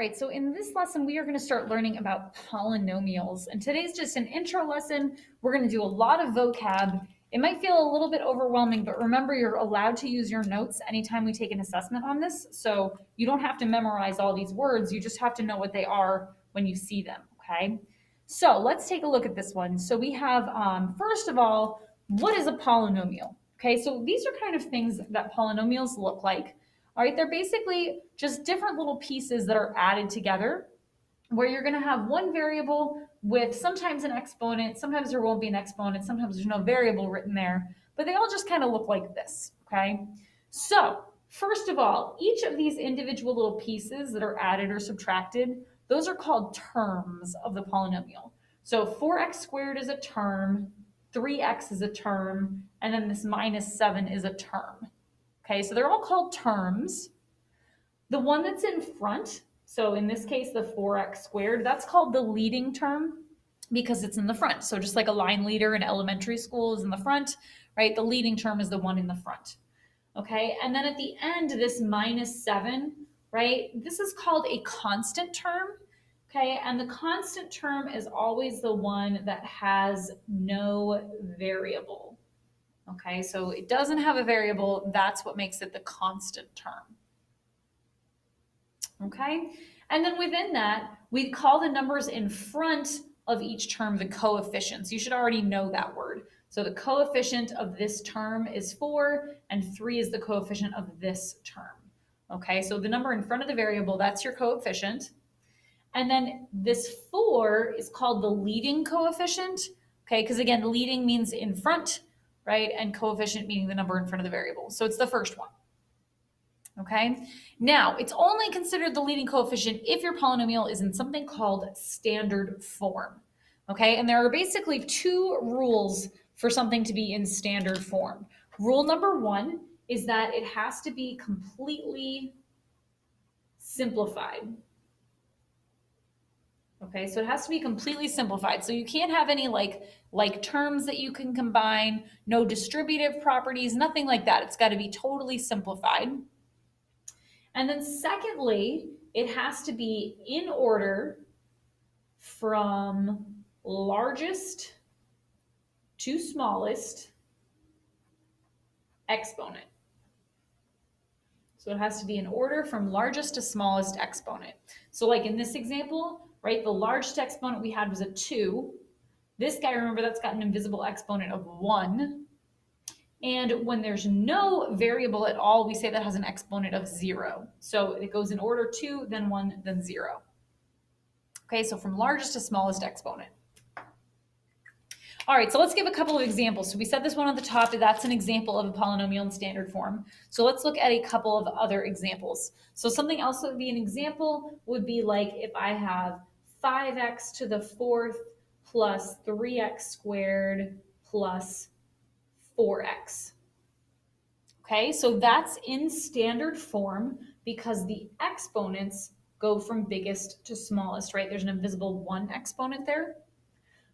right, so in this lesson, we are going to start learning about polynomials. And today's just an intro lesson. We're going to do a lot of vocab. It might feel a little bit overwhelming, but remember, you're allowed to use your notes anytime we take an assessment on this. So you don't have to memorize all these words. You just have to know what they are when you see them, okay? So let's take a look at this one. So we have, first of all, what is a polynomial? Okay, so these are kind of things that polynomials look like. All right, they're basically just different little pieces that are added together where you're going to have one variable with sometimes an exponent, sometimes there won't be an exponent, sometimes there's no variable written there, but they all just kind of look like this, okay? So, first of all, each of these individual little pieces that are added or subtracted, those are called terms of the polynomial. So 4x squared is a term, 3x is a term, and then this minus 7 is a term. Okay, so they're all called terms. The one that's in front, so in this case, the 4x squared, that's called the leading term because it's in the front. So just like a line leader in elementary school is in the front, right? The leading term is the one in the front. Okay, and then at the end, this minus 7, right? This is called a constant term. Okay, and the constant term is always the one that has no variable. Okay, so it doesn't have a variable. That's what makes it the constant term. Okay, and then within that, we call the numbers in front of each term the coefficients. You should already know that word. So the coefficient of this term is 4, and 3 is the coefficient of this term. Okay, so the number in front of the variable, that's your coefficient. And then this 4 is called the leading coefficient. Okay, because again, leading means in front, right? And coefficient meaning the number in front of the variable. So it's the first one. Okay, now it's only considered the leading coefficient if your polynomial is in something called standard form. Okay, and there are basically two rules for something to be in standard form. Rule number 1 is that it has to be completely simplified. Okay, so it has to be completely simplified. So you can't have any like terms that you can combine, no distributive properties, nothing like that. It's got to be totally simplified. And then secondly, it has to be in order from largest to smallest exponent. So it has to be in order from largest to smallest exponent. So like in this example, right, the largest exponent we had was a 2. This guy, remember, that's got an invisible exponent of 1. And when there's no variable at all, we say that has an exponent of 0. So it goes in order 2, then 1, then 0. Okay, so from largest to smallest exponent. All right, so let's give a couple of examples. So we said this one on the top, that's an example of a polynomial in standard form. So let's look at a couple of other examples. So something else that would be an example would be like if I have 5x to the 4th plus 3x squared plus 4x. Okay, so that's in standard form because the exponents go from biggest to smallest, right? There's an invisible 1 exponent there.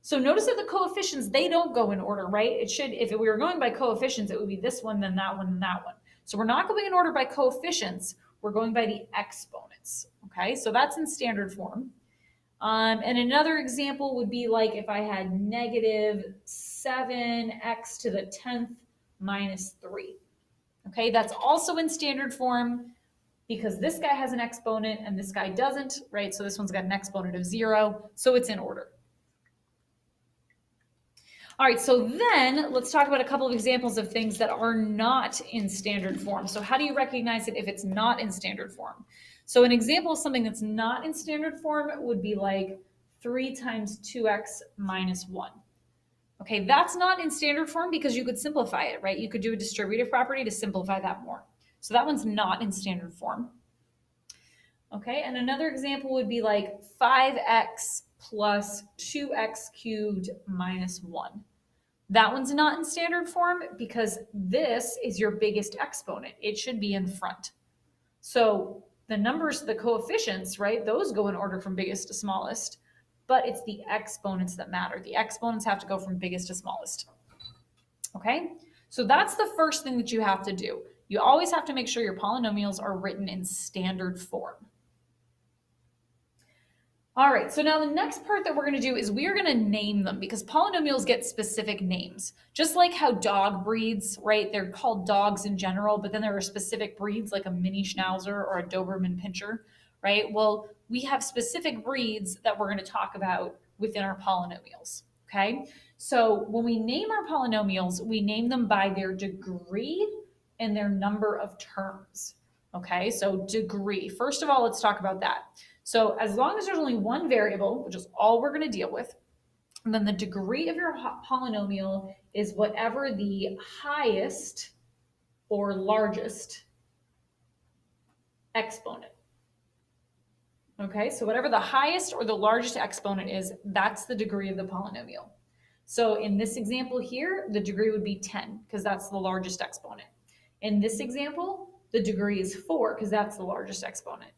So notice that the coefficients, they don't go in order, right? It should, if we were going by coefficients, it would be this one, then that one, and that one. So we're not going in order by coefficients, we're going by the exponents, okay? So that's in standard form. And another example would be like if I had negative 7x to the 10th minus 3. Okay, that's also in standard form because this guy has an exponent and this guy doesn't, right? So this one's got an exponent of 0, so it's in order. All right, so then let's talk about a couple of examples of things that are not in standard form. So how do you recognize it if it's not in standard form? So an example of something that's not in standard form would be like 3 times 2x minus 1. Okay, that's not in standard form because you could simplify it, right? You could do a distributive property to simplify that more. So that one's not in standard form. Okay, and another example would be like 5x plus 2x cubed minus 1. That one's not in standard form because this is your biggest exponent. It should be in front. So the numbers, the coefficients, right, those go in order from biggest to smallest, but it's the exponents that matter. The exponents have to go from biggest to smallest. Okay, so that's the first thing that you have to do. You always have to make sure your polynomials are written in standard form. All right, so now the next part that we're going to do is we are going to name them because polynomials get specific names. Just like how dog breeds, right? They're called dogs in general, but then there are specific breeds like a mini schnauzer or a Doberman pinscher, right? Well, we have specific breeds that we're going to talk about within our polynomials, okay? So when we name our polynomials, we name them by their degree and their number of terms, okay? So degree. First of all, let's talk about that. So as long as there's only one variable, which is all we're going to deal with, and then the degree of your polynomial is whatever the highest or largest exponent. Okay, so whatever the highest or the largest exponent is, that's the degree of the polynomial. So in this example here, the degree would be 10 because that's the largest exponent. In this example, the degree is 4 because that's the largest exponent.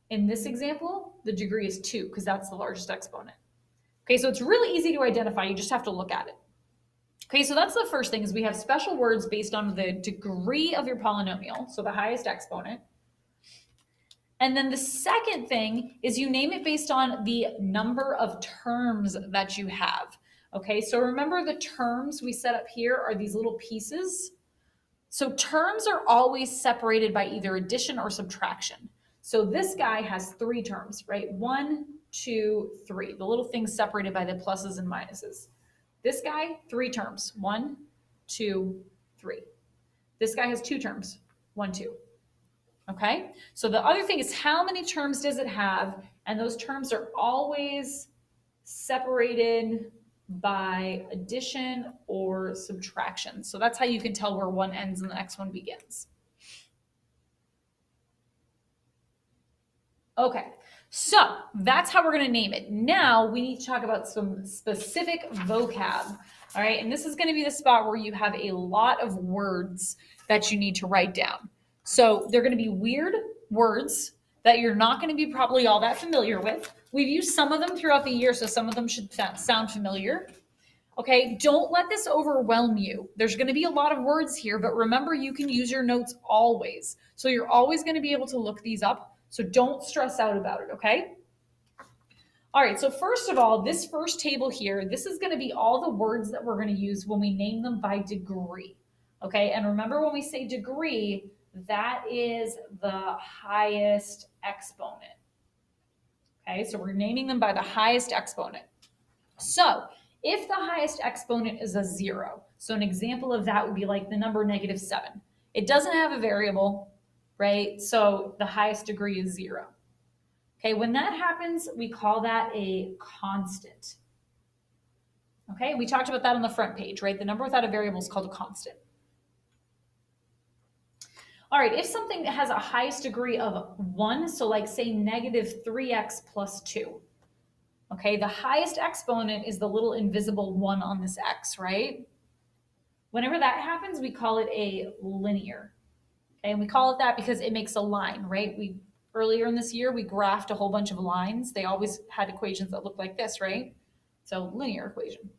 In this example, the degree is 2 because that's the largest exponent. Okay, so it's really easy to identify. You just have to look at it. Okay, so that's the first thing is we have special words based on the degree of your polynomial, so the highest exponent. And then the second thing is you name it based on the number of terms that you have. Okay, so remember the terms we set up here are these little pieces. So terms are always separated by either addition or subtraction. So this guy has 3 terms, right? 1, 2, 3. The little things separated by the pluses and minuses. This guy, 3 terms. 1, 2, 3. This guy has 2 terms. 1, 2. Okay? So the other thing is how many terms does it have? And those terms are always separated by addition or subtraction. So that's how you can tell where one ends and the next one begins. Okay, so that's how we're going to name it. Now we need to talk about some specific vocab. All right, and this is going to be the spot where you have a lot of words that you need to write down. So they're going to be weird words that you're not going to be probably all that familiar with. We've used some of them throughout the year, so some of them should sound familiar. Okay, don't let this overwhelm you. There's going to be a lot of words here, but remember you can use your notes always. So you're always going to be able to look these up. So don't stress out about it, okay? All right, so first of all, this first table here, this is going to be all the words that we're going to use when we name them by degree. Okay, and remember when we say degree, that is the highest exponent. Okay, so we're naming them by the highest exponent. So if the highest exponent is a 0, so an example of that would be like the number -7. It doesn't have a variable, right? So the highest degree is 0. Okay, when that happens, we call that a constant. Okay, we talked about that on the front page, right? The number without a variable is called a constant. All right, if something has a highest degree of 1, so like say -3x plus 2, okay, the highest exponent is the little invisible 1 on this x, right? Whenever that happens, we call it a linear. Okay, and we call it that because it makes a line, right? Earlier in this year, we graphed a whole bunch of lines. They always had equations that looked like this, right? So linear equation.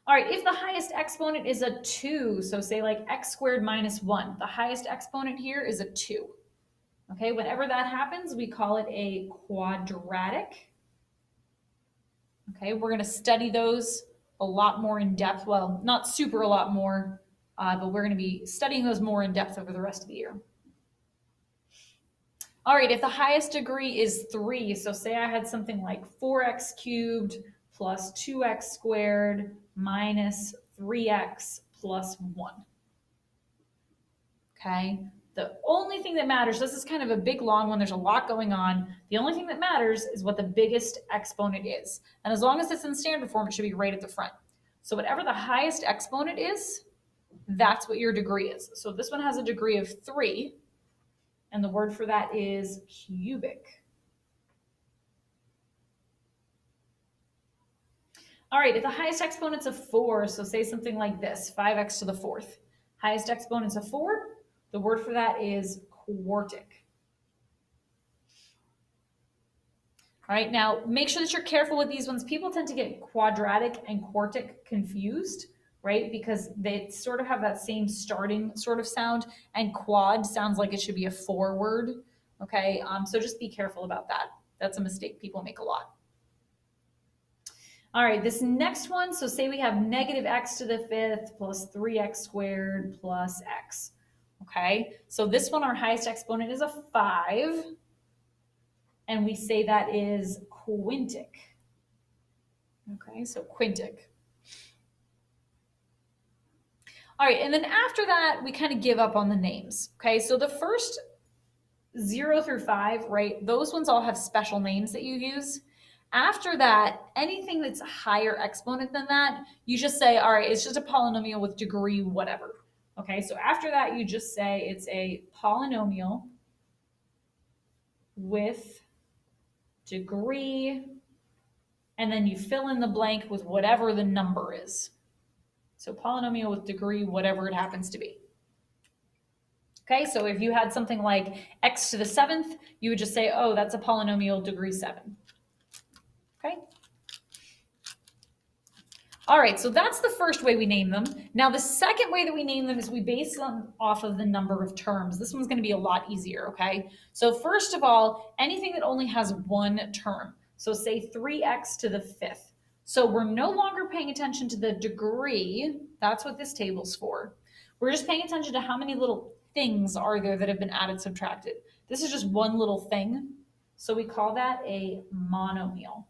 All right, if the highest exponent is a 2, so say like x squared minus 1, the highest exponent here is a 2. Okay, whenever that happens, we call it a quadratic. Okay, we're going to study those a lot more in depth. Well, not super a lot more, but we're going to be studying those more in depth over the rest of the year. All right, if the highest degree is 3, so say I had something like 4x cubed plus 2x squared minus 3x plus 1. Okay, the only thing that matters, this is kind of a big long one, there's a lot going on. The only thing that matters is what the biggest exponent is. And as long as it's in standard form, it should be right at the front. So whatever the highest exponent is, that's what your degree is. So this one has a degree of 3, and the word for that is cubic. All right, if the highest exponent's a 4, so say something like this, 5x to the 4th. Highest exponent's a 4, the word for that is quartic. All right, now make sure that you're careful with these ones. People tend to get quadratic and quartic confused, right? Because they sort of have that same starting sort of sound, and quad sounds like it should be a 4 word, okay? So just be careful about that. That's a mistake people make a lot. All right, this next one, so say we have negative x to the fifth plus 3x squared plus x, okay? So this one, our highest exponent is a 5, and we say that is quintic. Okay, so quintic. All right, and then after that, we kind of give up on the names, okay? So the first 0 through 5, right, those ones all have special names that you use. After that, anything that's a higher exponent than that, you just say, all right, it's just a polynomial with degree whatever. Okay, so after that, you just say it's a polynomial with degree, and then you fill in the blank with whatever the number is. So polynomial with degree, whatever it happens to be. Okay, so if you had something like x to the 7th, you would just say, oh, that's a polynomial degree 7. Okay. All right, so that's the first way we name them. Now, the second way that we name them is we base them off of the number of terms. This one's going to be a lot easier, okay? So first of all, anything that only has one term. So say 3x to the 5th. So we're no longer paying attention to the degree. That's what this table's for. We're just paying attention to how many little things are there that have been added, subtracted. This is just one little thing. So we call that a monomial.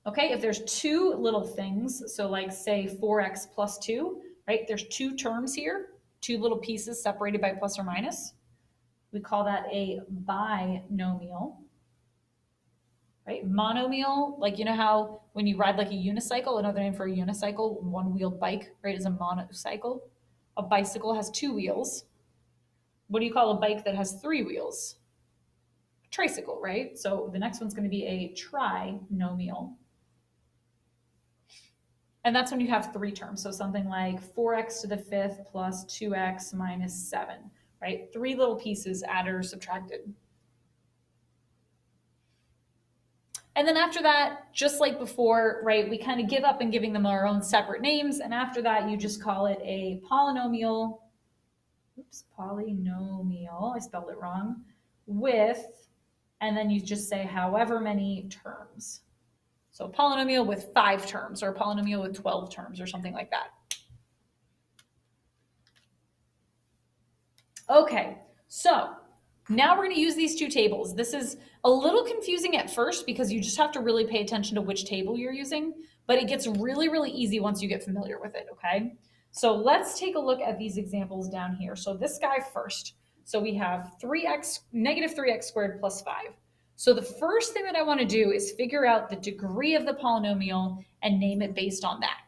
Okay, if there's two little things, so like say 4x plus 2, right? There's two terms here, two little pieces separated by plus or minus. We call that a binomial, right? Monomial, like you know how when you ride like a unicycle, another name for a unicycle, one-wheeled bike, right, is a monocycle. A bicycle has 2 wheels. What do you call a bike that has 3 wheels? A tricycle, right? So the next one's going to be a trinomial. And that's when you have 3 terms. So something like 4x to the 5th plus 2x minus 7, right? 3 little pieces added or subtracted. And then after that, just like before, right, we kind of give up in giving them our own separate names. And after that, you just call it a polynomial. Oops, polynomial. I spelled it wrong. With, and then you just say however many terms. So a polynomial with 5 terms, or a polynomial with 12 terms, or something like that. Okay, so now we're going to use these 2 tables. This is a little confusing at first because you just have to really pay attention to which table you're using, but it gets really, really easy once you get familiar with it, okay? So let's take a look at these examples down here. So this guy first. So we have negative 3x squared plus 5. So the first thing that I want to do is figure out the degree of the polynomial and name it based on that.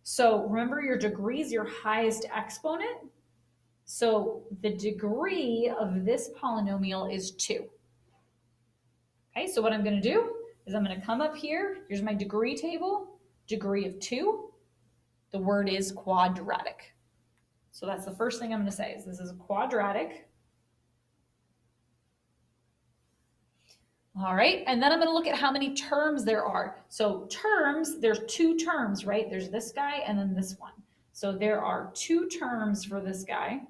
So remember, your degree is your highest exponent. So the degree of this polynomial is 2. Okay, so what I'm going to do is I'm going to come up here. Here's my degree table, degree of 2. The word is quadratic. So that's the first thing I'm going to say is this is a quadratic. All right, and then I'm going to look at how many terms there are. So terms, there's 2 terms, right? There's this guy and then this one. So there are 2 terms for this guy.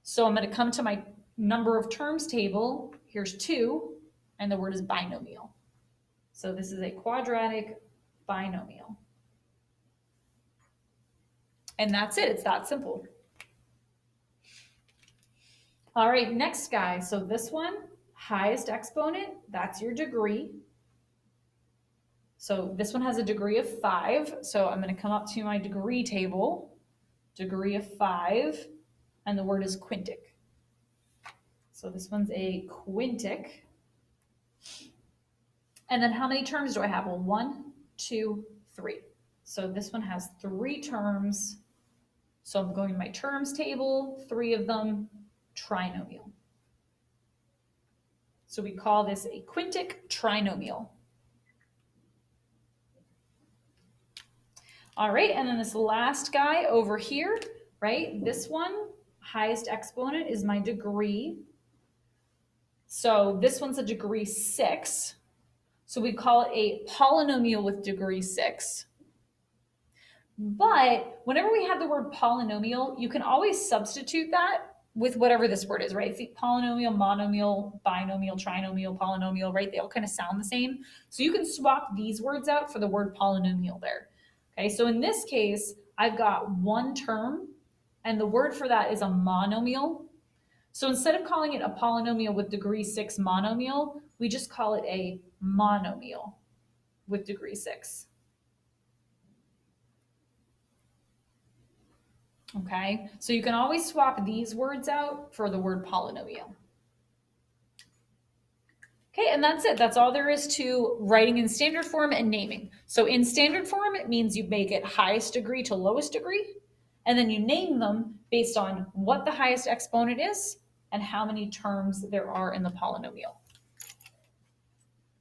So I'm going to come to my number of terms table. Here's 2, and the word is binomial. So this is a quadratic binomial. And that's it. It's that simple. All right, next guy. So this one, highest exponent, that's your degree. So this one has a degree of 5. So I'm going to come up to my degree table, degree of 5, and the word is quintic. So this one's a quintic. And then how many terms do I have? Well, 1, 2, 3. So this one has 3 terms. So I'm going to my terms table, 3 of them, trinomial. So we call this a quintic trinomial. All right, and then this last guy over here, right? This one, highest exponent is my degree. So this one's a degree 6. So we call it a polynomial with degree 6. But whenever we have the word polynomial, you can always substitute that with whatever this word is, right? Polynomial, monomial, binomial, trinomial, polynomial, right? They all kind of sound the same. So you can swap these words out for the word polynomial there. Okay, so in this case, I've got one term, and the word for that is a monomial. So instead of calling it a polynomial with degree 6 monomial, we just call it a monomial with degree 6. Okay, so you can always swap these words out for the word polynomial. Okay, and that's it. That's all there is to writing in standard form and naming. So in standard form, it means you make it highest degree to lowest degree, and then you name them based on what the highest exponent is and how many terms there are in the polynomial.